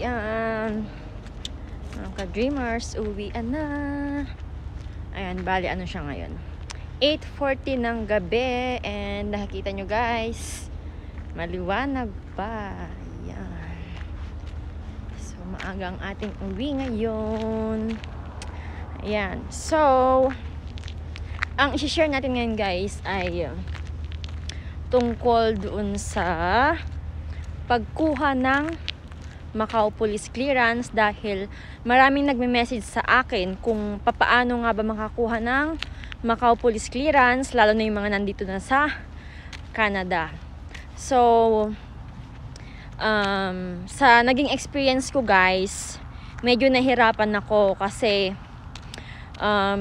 Ayan. Mga ka-dreamers, uwian na. Ayan, bali ano siya ngayon. 8:40 ng gabi. And nakikita nyo guys, maliwanag pa. Ayan. So, maaga ang ating uwi ngayon. Ayan. So, ang isi-share natin ngayon guys ay tungkol doon sa pagkuha ng Macau Police Clearance, dahil maraming nagme-message sa akin kung papaano nga ba makakuha ng Macau Police Clearance, lalo na yung mga nandito na sa Canada. So, sa naging experience ko guys, medyo nahirapan ako kasi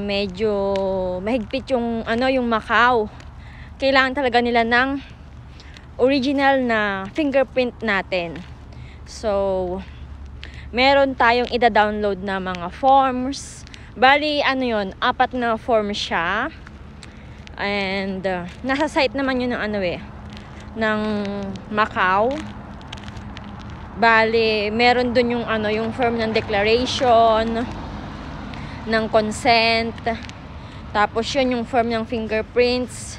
medyo mahigpit yung yung Macau. Kailangan talaga nila ng original na fingerprint natin. So, meron tayong ida-download na mga forms. Bali, 4 na form siya. And, nasa site naman yun ng ng Macau. Bali, meron dun yung form ng declaration, ng consent. Tapos yun yung form ng fingerprints.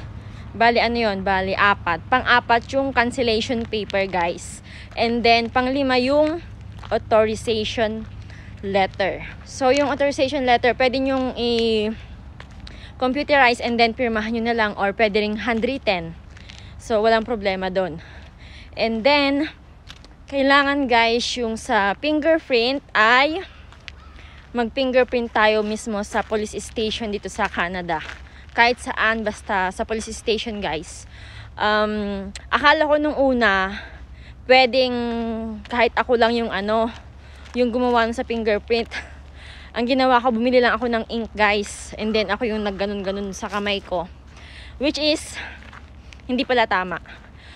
Bali, Bali, 4. Pang-4 yung cancellation paper, guys. And then, pang-5 yung authorization letter. So, yung authorization letter, pwede nyong i-computerize and then pirmahan nyo na lang, or pwede ring handwritten. So, walang problema doon. And then, kailangan guys, yung sa fingerprint ay mag-fingerprint tayo mismo sa police station dito sa Canada. Kahit saan, basta sa police station guys. Akala ko nung una, pwedeng kahit ako lang yung yung gumawa sa fingerprint. Ang ginawa ko, bumili lang ako ng ink guys, and then ako yung nagganon-ganon sa kamay ko, which is hindi pala tama.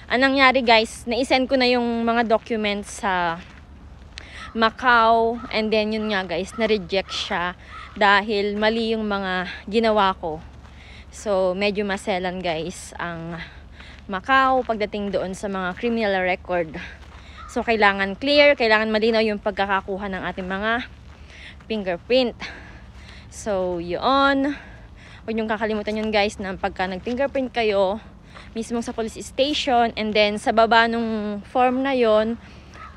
Ang nangyari guys, na-send ko na yung mga documents sa Macau, and then yun nga guys, na-reject siya dahil mali yung mga ginawa ko. So medyo maselan guys ang Macau pagdating doon sa mga criminal record. So, kailangan clear, kailangan malinaw yung pagkakakuha ng ating mga fingerprint. So, yun. Huwag niyong kakalimutan yun guys, na pagka nag-fingerprint kayo, mismo sa police station, and then sa baba nung form na yon,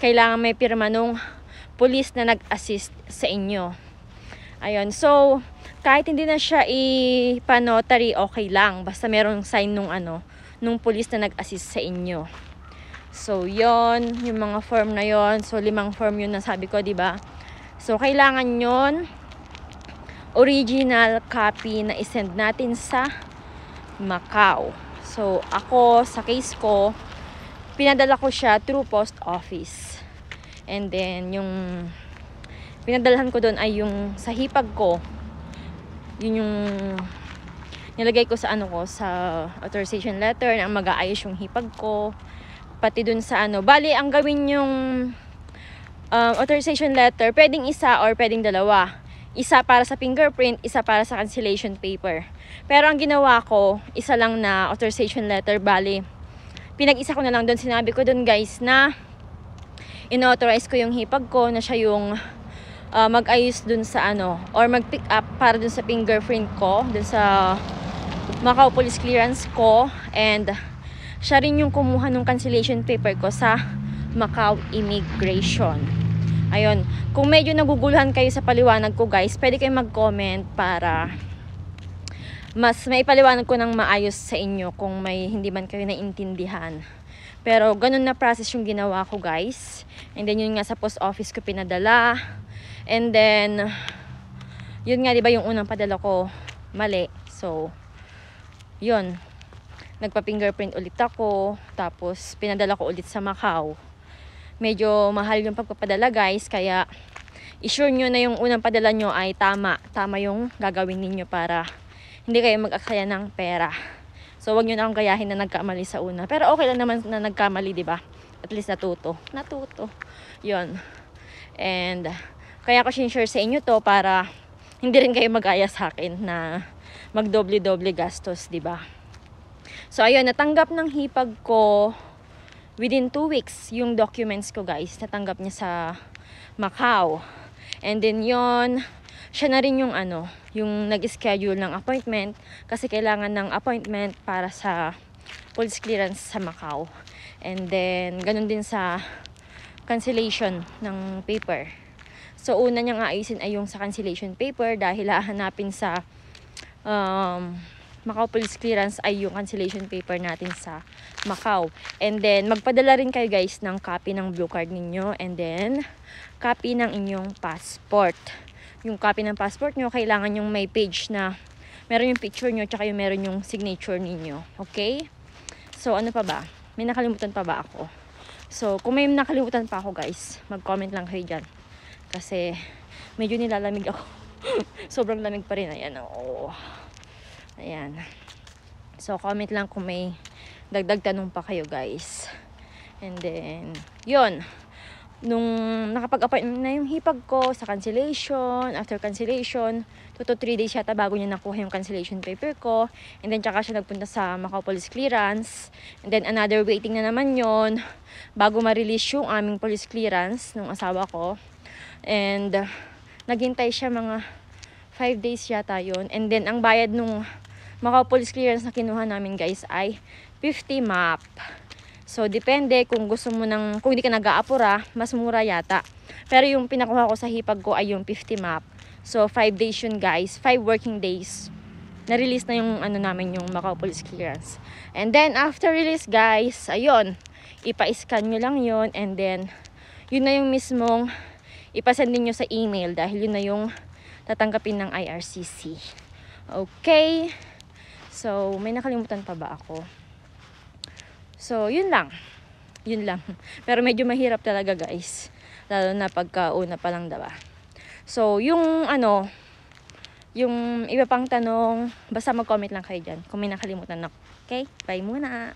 kailangan may pirma nung police na nag-assist sa inyo. Ayun. So, kahit hindi na siya ipa-notary, okay lang. Basta merong sign nung police na nag-assist sa inyo. So, yon yung mga form na yon. So, 5 form yun na sabi ko, diba? So, kailangan yon original copy na isend natin sa Macau. So, ako, sa case ko, pinadala ko siya through post office. And then, yung pinadalhan ko doon ay yung sa hipag ko. Yun yung nilagay ko sa sa authorization letter na mag-aayos yung hipag ko. Pati dun sa Bali, ang gawin yung authorization letter, pwedeng isa or pwedeng dalawa. Isa para sa fingerprint, isa para sa cancellation paper. Pero ang ginawa ko, isa lang na authorization letter. Bali, pinag-isa ko na lang doon. Sinabi ko doon guys na in-authorize ko yung hipag ko na siya yung mag-ayos dun sa or mag-pick up para dun sa fingerprint ko, dun sa Macau Police Clearance ko, and siya rin yung kumuha ng cancellation paper ko sa Macau Immigration. Ayun, kung medyo naguguluhan kayo sa paliwanag ko guys, pwede kayong mag-comment para mas maipaliwanag ko ng maayos sa inyo kung may hindi man kayo naintindihan. Pero ganun na process yung ginawa ko guys. And then yun nga sa post office ko pinadala. And then yun nga, diba yung unang padala ko mali. So yun, nagpa-fingerprint ulit ako, tapos pinadala ko ulit sa Macau. Medyo mahal yung pagpapadala guys, kaya i-sure nyo na yung unang padala nyo ay tama yung gagawin ninyo para hindi kayo mag-aksaya ng pera. So wag nyo na akong gayahin na nagkamali sa una, pero okay lang naman na nagkamali, diba? At least natuto yun. And kaya ko sinishare sa inyo to para hindi rin kayo mag-aya sa akin na magdoble-doble gastos, diba? So, ayun, natanggap ng hipag ko within 2 weeks, yung documents ko guys, natanggap niya sa Macau. And then yon, siya na rin yung yung nag-schedule ng appointment kasi kailangan ng appointment para sa police clearance sa Macau. And then ganun din sa cancellation ng paper. So una niyang aayusin ay yung sa cancellation paper dahil hahanapin sa Macau police clearance ay yung cancellation paper natin sa Macau. And then magpadala rin kayo guys ng copy ng blue card ninyo and then copy ng inyong passport. Yung copy ng passport nyo, kailangan yung may page na meron yung picture nyo tsaka yung meron yung signature ninyo. Okay? So, ano pa ba? May nakalimutan pa ba ako? So, kung may nakalimutan pa ako guys, mag-comment lang kayo dyan. Kasi, medyo nilalamig ako. Sobrang lamig pa rin. Ayan, oh. Ayan. So, comment lang kung may dagdag tanong pa kayo guys. And then, yun. Nung nakapag-appointment na yung hipag ko sa cancellation, after cancellation, 2 to 3 days yata bago niya nakuha yung cancellation paper ko. And then tsaka siya nagpunta sa Macau Police Clearance. And then another waiting na naman yon bago ma-release yung aming police clearance ng asawa ko. And naghintay siya mga 5 days yata yon. And then ang bayad nung Macau Police Clearance na kinuha namin guys ay 50 map. So, depende kung gusto mo kung hindi ka nag-aapura, mas mura yata. Pero yung pinakuha ko sa hipag ko ay yung 50 map. So, 5 days yun guys, 5 working days. Na-release na yung namin, yung Macau Police Clearance. And then, after release guys, ayun, ipa-scan nyo lang yun. And then, yun na yung mismong ipasend nyo sa email dahil yun na yung tatanggapin ng IRCC. Okay. So, may nakalimutan pa ba ako? So, yun lang. Yun lang. Pero medyo mahirap talaga guys. Lalo na pagka-una pa lang, diba? So, yung yung iba pang tanong, basta mag-comment lang kayo dyan kung may nakalimutan ako. Okay? Bye muna!